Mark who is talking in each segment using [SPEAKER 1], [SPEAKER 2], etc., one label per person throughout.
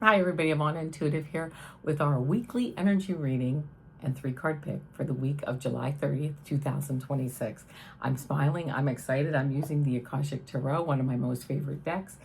[SPEAKER 1] Hi everybody, Avana Intuitive here with our weekly energy reading and 3-card pick for the week of July 30th, 2026. I'm smiling, I'm excited, I'm using the Akashic Tarot, one of my most favorite decks.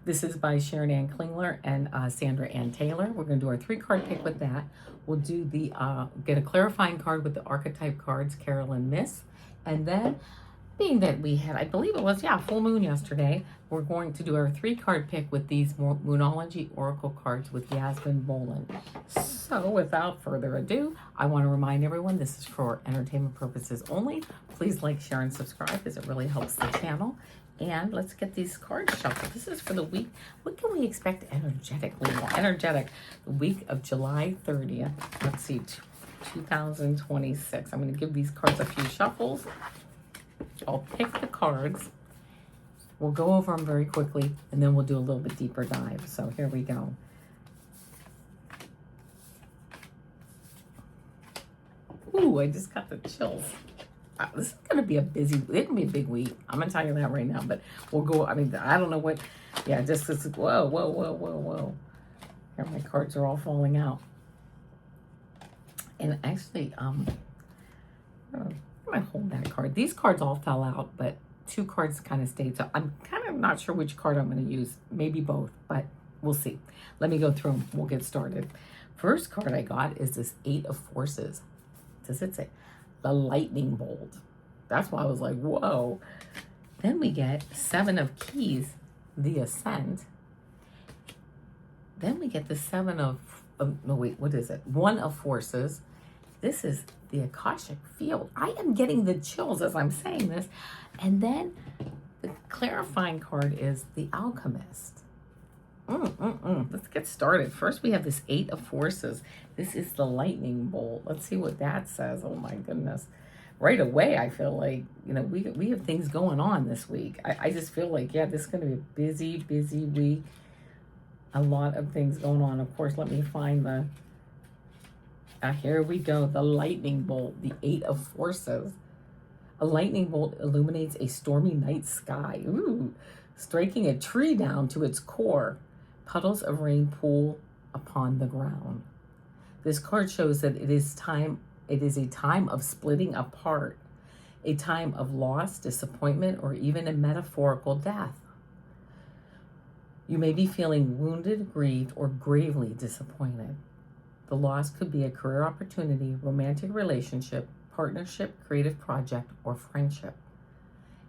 [SPEAKER 1] This is by Sharon and Klingler and Sandra and Taylor. We're going to do our 3-card pick with that. We'll do the, get a clarifying card with the Archetype Cards, Caroline Myss. And then, being that we had, I believe it was, full moon yesterday, we're going to do our 3-card pick with these Moonology Oracle cards with Yasmin Boland. So without further ado, I want to remind everyone this is for entertainment purposes only. Please like, share, and subscribe as it really helps the channel. And let's get these cards shuffled. This is for the week. What can we expect energetically? Energetic, the week of July 30th. Let's see, 2026. I'm going to give these cards a few shuffles. I'll pick the cards. We'll go over them very quickly, and then we'll do a little bit deeper dive. So here we go. Ooh, I just got the chills. This is going to be a busy, it's going to be a big week. I'm going to tell you that right now, but we'll go, I mean, I don't know what, just this, whoa. Here, my cards are all falling out. And actually, I might hold that card. These cards all fell out, but 2 cards kind of stayed. So I'm kind of not sure which card I'm going to use. Maybe both, but we'll see. Let me go through them. We'll get started. First card I got is this 8 of Forces. What does it say? The Lightning Bolt. That's why I was like, whoa. Then we get 7 of Keys, the Ascent. Then we get the 7 of, no wait, what is it? 1 of Forces. This is the Akashic Field. I am getting the chills as I'm saying this. And then the clarifying card is the Alchemist. Let's get started. First, we have this 8 of Forces. This is the Lightning Bolt. Let's see what that says. Oh my goodness. Right away, I feel like, we have things going on this week. I just feel like, this is going to be a busy week. A lot of things going on. Of course, let me find the, here we go. The Lightning Bolt, the 8 of Forces. A lightning bolt illuminates a stormy night sky. Ooh, striking a tree down to its core. Puddles of rain pool upon the ground. This card shows that it is a time of splitting apart, a time of loss, disappointment, or even a metaphorical death. You may be feeling wounded, grieved, or gravely disappointed. The loss could be a career opportunity, romantic relationship, partnership, creative project, or friendship.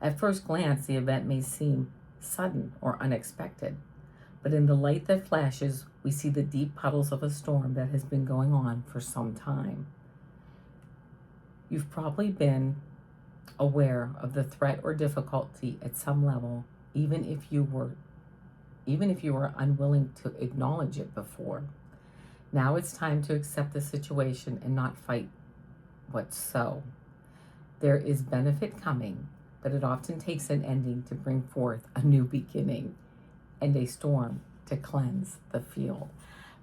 [SPEAKER 1] At first glance, the event may seem sudden or unexpected, but in the light that flashes, we see the deep puddles of a storm that has been going on for some time. You've probably been aware of the threat or difficulty at some level, even if you were unwilling to acknowledge it before. Now it's time to accept the situation and not fight what's so. There is benefit coming, but it often takes an ending to bring forth a new beginning and a storm to cleanse the field.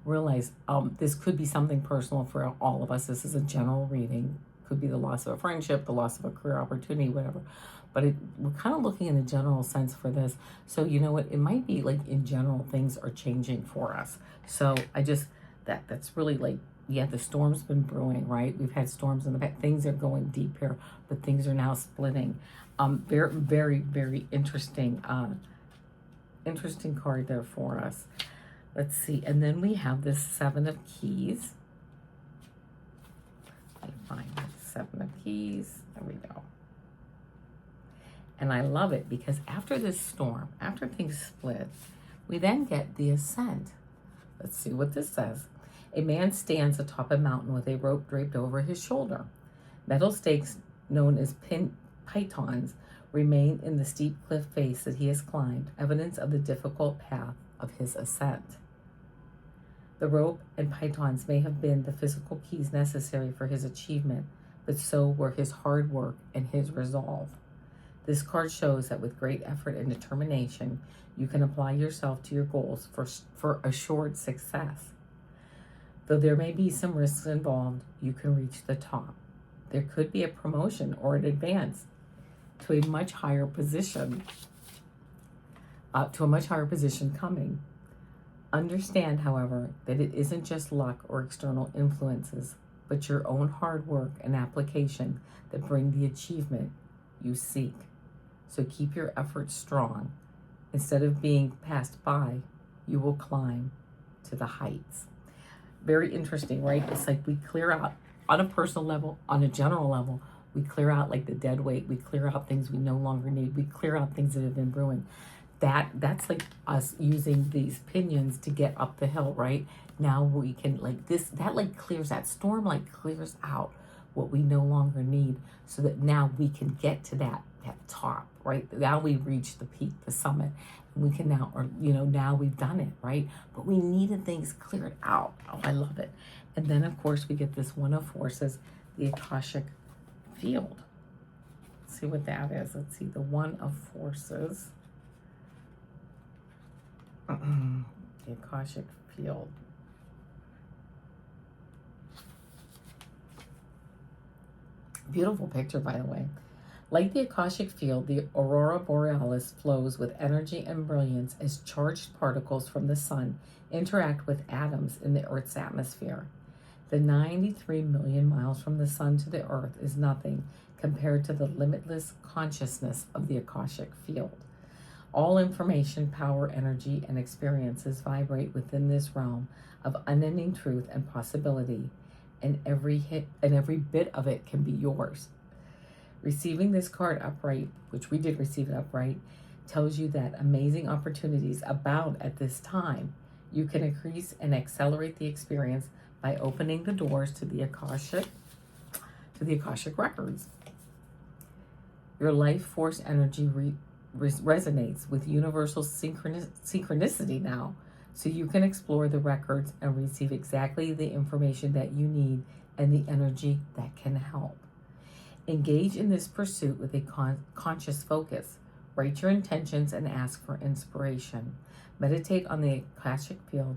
[SPEAKER 1] Realize this could be something personal for all of us. This is a general reading. Could be the loss of a friendship, the loss of a career opportunity, whatever. But we're kind of looking in a general sense for this. So you know what? It might be like in general things are changing for us. So that's really like, the storm's been brewing, right? We've had storms in the past. Things are going deep here, but things are now splitting. Very interesting, interesting card there for us. Let's see. And then we have this 7 of Keys. Let me find the 7 of Keys. There we go. And I love it because after this storm, after things split, we then get the Ascent. Let's see what this says. A man stands atop a mountain with a rope draped over his shoulder. Metal stakes known as pythons remain in the steep cliff face that he has climbed, evidence of the difficult path of his ascent. The rope and pythons may have been the physical keys necessary for his achievement, but so were his hard work and his resolve. This card shows that with great effort and determination, you can apply yourself to your goals for assured success. Though there may be some risks involved, you can reach the top. There could be a promotion or an advance to a much higher position, coming. Understand, however, that it isn't just luck or external influences, but your own hard work and application that bring the achievement you seek. So keep your efforts strong. Instead of being passed by, you will climb to the heights. Very interesting, right? It's like we clear out on a personal level, on a general level, we clear out like the dead weight. We clear out things we no longer need. We clear out things that have been brewing. That's like us using these pinions to get up the hill, right? Now we can like this, that like clears, that storm like clears out what we no longer need, so that now we can get to that top, right? Now we reach the peak, the summit, and we can now, or now we've done it, right? But we needed things cleared out. Oh, I love it. And then of course we get this one of forces, the Akashic field. Let's see what that is. Let's see, the one of forces. The Akashic field. Beautiful picture, by the way. Like the Akashic field, the aurora borealis flows with energy and brilliance as charged particles from the sun interact with atoms in the Earth's atmosphere. The 93 million miles from the sun to the Earth is nothing compared to the limitless consciousness of the Akashic field. All information, power, energy, and experiences vibrate within this realm of unending truth and possibility, and every bit of it can be yours. Receiving this card upright, which we did receive it upright, tells you that amazing opportunities abound at this time. You can increase and accelerate the experience by opening the doors to the Akashic records. Your life force energy resonates with universal synchronicity now, so you can explore the records and receive exactly the information that you need and the energy that can help. Engage in this pursuit with a conscious focus. Write your intentions and ask for inspiration. Meditate on the Akashic field,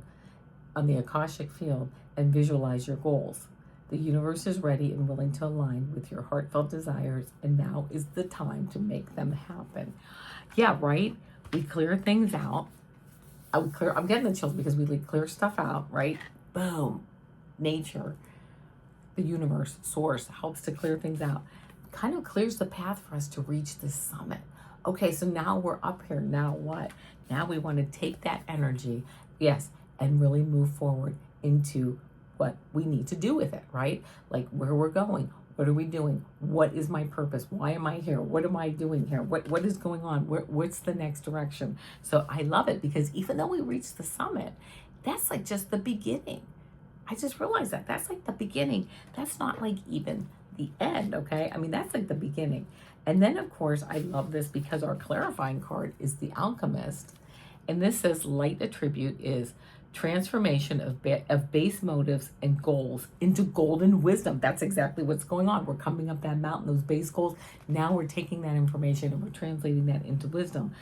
[SPEAKER 1] and visualize your goals. The universe is ready and willing to align with your heartfelt desires, and now is the time to make them happen. Yeah, right? We clear things out. I'm getting the chills because we clear stuff out, right? Boom. Nature, the universe, source helps to clear things out. Kind of clears the path for us to reach this summit. Okay, so now we're up here. Now what? Now we want to take that energy, yes, and really move forward into what we need to do with it, right? Like where we're going. What are we doing? What is my purpose? Why am I here? What am I doing here? What is going on? What's the next direction? So I love it because even though we reached the summit, that's like just the beginning. I just realized that. That's like the beginning. That's not like even the end, okay? I mean, that's like the beginning. And then, of course, I love this because our clarifying card is the Alchemist. And this says light attribute is transformation of base motives and goals into golden wisdom. That's exactly what's going on. We're coming up that mountain, those base goals. Now we're taking that information and we're translating that into wisdom.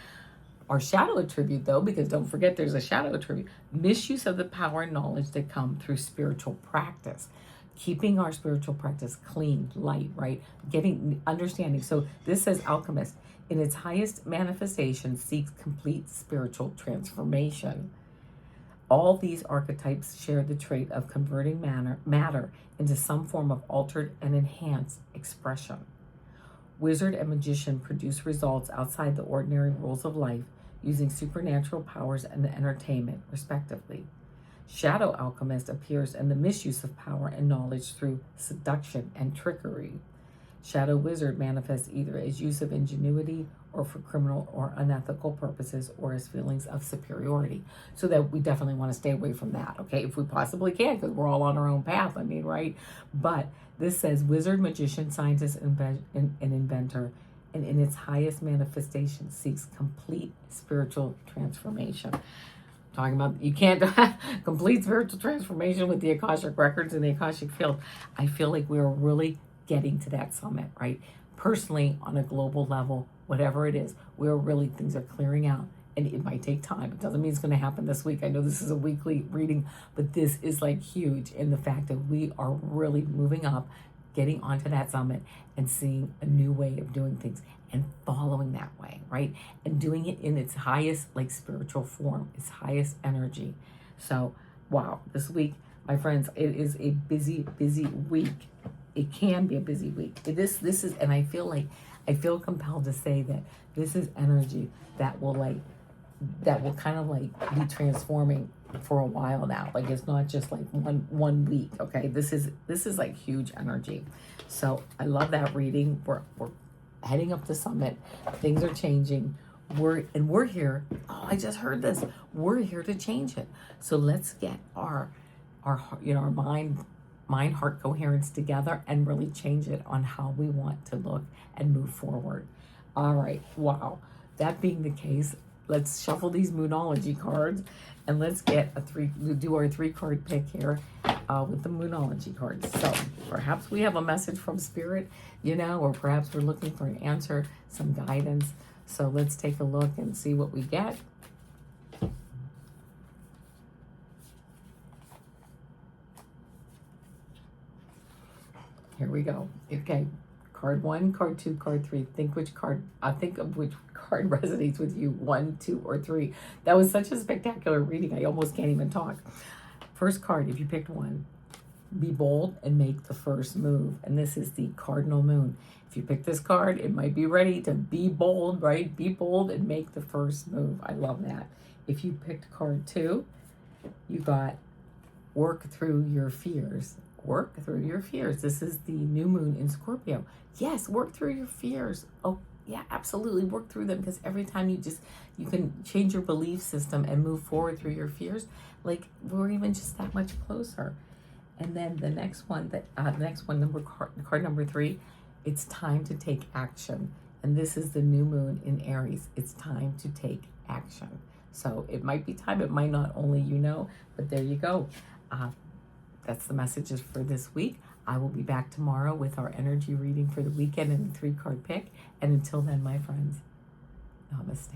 [SPEAKER 1] Our shadow attribute, though, because don't forget there's a shadow attribute, misuse of the power and knowledge that come through spiritual practice. Keeping our spiritual practice clean, light, right? Getting understanding. So this says Alchemist. In its highest manifestation, seeks complete spiritual transformation. All these archetypes share the trait of converting matter into some form of altered and enhanced expression. Wizard and magician produce results outside the ordinary rules of life using supernatural powers and entertainment, respectively. Shadow alchemist appears in the misuse of power and knowledge through seduction and trickery. Shadow wizard manifests either as use of ingenuity or for criminal or unethical purposes or as feelings of superiority. So that we definitely want to stay away from that, okay, if we possibly can, because we're all on our own path, I mean, right? But this says wizard, magician, scientist, and inventor, and in its highest manifestation seeks complete spiritual transformation. Talking about you can't complete spiritual transformation with the Akashic records and the Akashic field. I feel like we're really getting to that summit, right? Personally, on a global level, whatever it is, things are clearing out, and it might take time. It doesn't mean it's going to happen this week. I know this is a weekly reading, but this is like huge in the fact that we are really moving up, getting onto that summit and seeing a new way of doing things and following that way, right? And doing it in its highest, like spiritual form, its highest energy. So, wow, this week, my friends, it is a busy, busy week. It can be a busy week. This is, and I feel compelled to say that this is energy that will kind of like be transforming for a while now. Like, it's not just like one week. Okay, this is like huge energy. So I love that reading. We're heading up to Summit. Things are changing. We're here. Oh, I just heard this. We're here to change it. So let's get our mind heart coherence together and really change it on how we want to look and move forward. All right. Wow. That being the case, let's shuffle these Moonology cards and let's get do our 3-card pick here with the Moonology cards. So perhaps we have a message from Spirit, or perhaps we're looking for an answer, some guidance. So let's take a look and see what we get. Here we go. Okay. Card 1, card 2, card 3. Think of which card resonates with you, 1, 2, or 3. That was such a spectacular reading. I almost can't even talk. First card, if you picked 1, be bold and make the first move. And this is the Cardinal Moon. If you pick this card, it might be ready to be bold, right? Be bold and make the first move. I love that. If you picked card 2, you got work through your fears. Work through your fears. This is the new moon in Scorpio. Yes, work through your fears. Oh, yeah, absolutely. Work through them, because every time you can change your belief system and move forward through your fears, like, we're even just that much closer. And then the next one, card number 3, it's time to take action. And this is the new moon in Aries. It's time to take action. So it might be time, it might not, only but there you go. That's the messages for this week. I will be back tomorrow with our energy reading for the weekend and a 3-card pick. And until then, my friends, namaste.